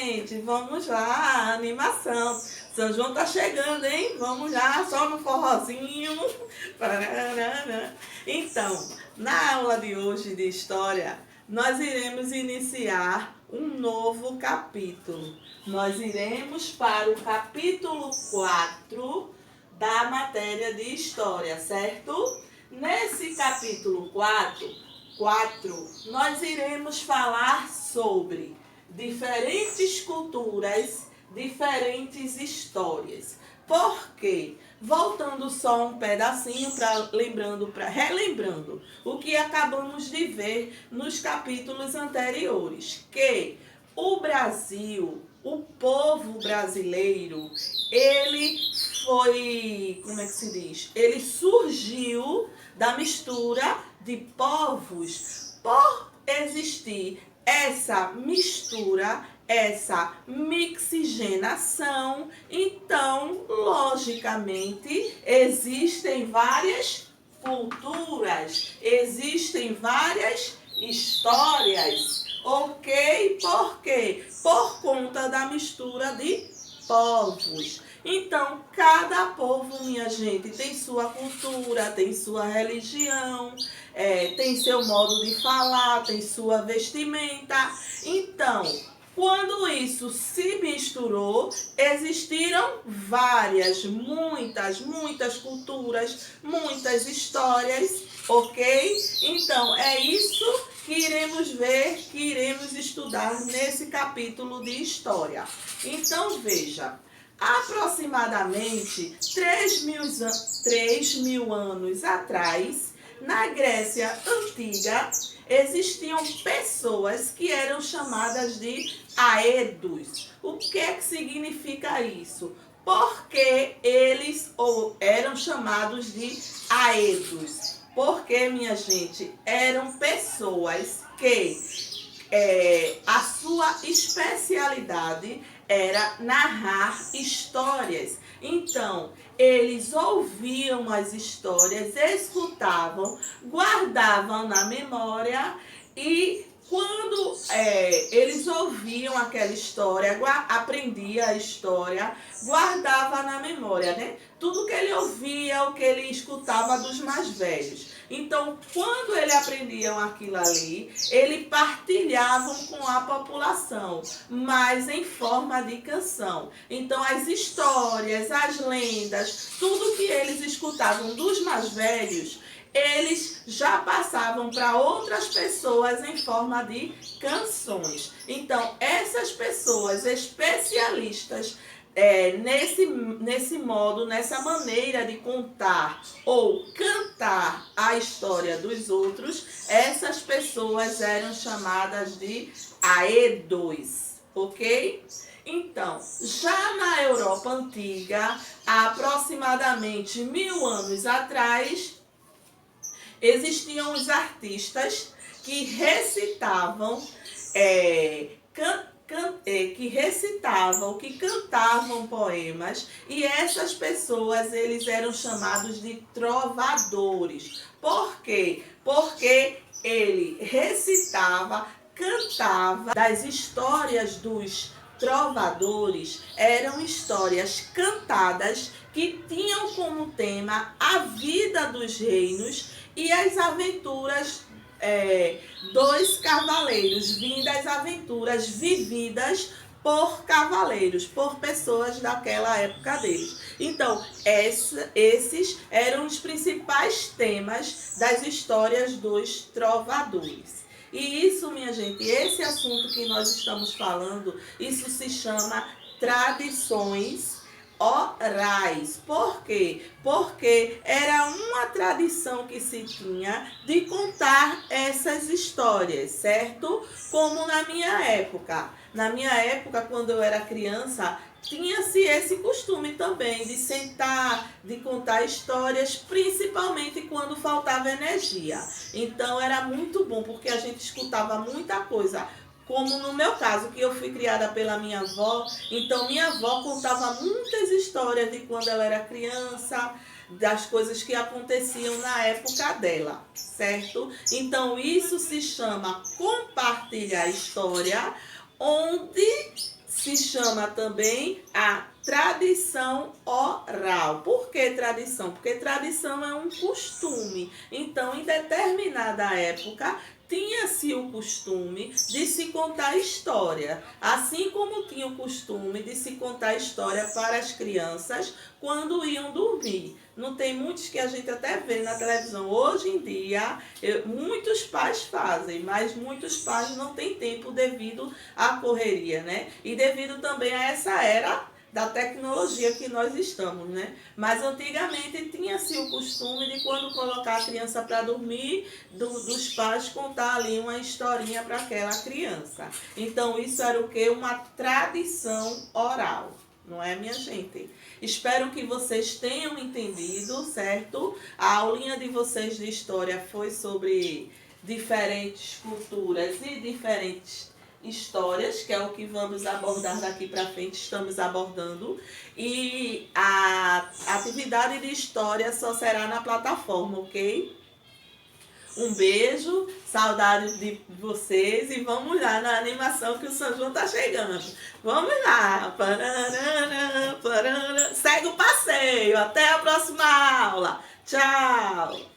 gente, vamos lá, animação. São João tá chegando, hein? Vamos lá, só no forrozinho. Parará. Então, na aula de hoje de História, nós iremos iniciar um novo capítulo. Nós iremos para o capítulo 4 da matéria de História, certo? Nesse capítulo 4, nós iremos falar sobre diferentes culturas, diferentes histórias. Por quê? Voltando só um pedacinho, relembrando o que acabamos de ver nos capítulos anteriores, que o Brasil, o povo brasileiro, ele foi, como é que se diz? Ele surgiu da mistura de povos. Por existir essa mistura, essa mixigenação, então, logicamente, existem várias culturas, existem várias histórias, ok? Por quê? Por conta da mistura de povos. Então, cada povo, minha gente, tem sua cultura, tem sua religião, tem seu modo de falar, tem sua vestimenta. Então, quando isso se misturou, existiram muitas culturas, muitas histórias, ok? Então, é isso que iremos ver, que iremos estudar nesse capítulo de História. Então, veja. Aproximadamente 3 mil anos atrás, na Grécia Antiga, existiam pessoas que eram chamadas de aedos. O que é que significa isso? Porque eles eram chamados de aedos. Porque, minha gente, eram pessoas que a sua especialidade era narrar histórias. Então, eles ouviam as histórias, escutavam, guardavam na memória e quando eles ouviam aquela história, aprendia a história, guardava na memória, né? Tudo que ele ouvia, o que ele escutava dos mais velhos. Então, quando ele aprendiam aquilo ali, eles partilhavam com a população, mas em forma de canção. Então, as histórias, as lendas, tudo que eles escutavam dos mais velhos, eles já passavam para outras pessoas em forma de canções. Então, essas pessoas especialistas nesse modo, nessa maneira de contar ou cantar a história dos outros, essas pessoas eram chamadas de aedos, ok? Então, já na Europa Antiga, há aproximadamente 1000 anos atrás, existiam os artistas que recitavam, que cantavam poemas, e essas pessoas eles eram chamados de trovadores. Por quê? Porque ele recitava, cantava. Das histórias dos trovadores eram histórias cantadas que tinham como tema a vida dos reinos e as aventuras dos cavaleiros, das aventuras vividas por cavaleiros, por pessoas daquela época deles. Então, esses eram os principais temas das histórias dos trovadores. E isso, minha gente, esse assunto que nós estamos falando, isso se chama tradições orais. Por quê? Porque era uma tradição que se tinha de contar essas histórias, certo? Como na minha época. Na minha época, quando eu era criança, tinha-se esse costume também de sentar, de contar histórias, principalmente quando faltava energia. Então era muito bom, porque a gente escutava muita coisa. Como no meu caso, que eu fui criada pela minha avó, então minha avó contava muitas histórias de quando ela era criança, das coisas que aconteciam na época dela, certo? Então isso se chama compartilhar história, onde se chama também a tradição oral. Por que tradição? Porque tradição é um costume. Então, em determinada época, tinha-se o costume de se contar história, assim como tinha o costume de se contar história para as crianças quando iam dormir. Não tem muitos que a gente até vê na televisão. Hoje em dia, muitos pais fazem, mas muitos pais não têm tempo devido à correria, né? E devido também a essa era da tecnologia que nós estamos, né? Mas antigamente tinha-se o costume de quando colocar a criança para dormir, dos pais contar ali uma historinha para aquela criança. Então isso era o que? Uma tradição oral. Não é, minha gente? Espero que vocês tenham entendido, certo? A aulinha de vocês de história foi sobre diferentes culturas e diferentes histórias, que é o que vamos abordar daqui para frente, estamos abordando. E a atividade de história só será na plataforma, ok? Um beijo, saudade de vocês e vamos lá na animação que o São João tá chegando. Vamos lá. Parará, parará. Segue o passeio. Até a próxima aula. Tchau.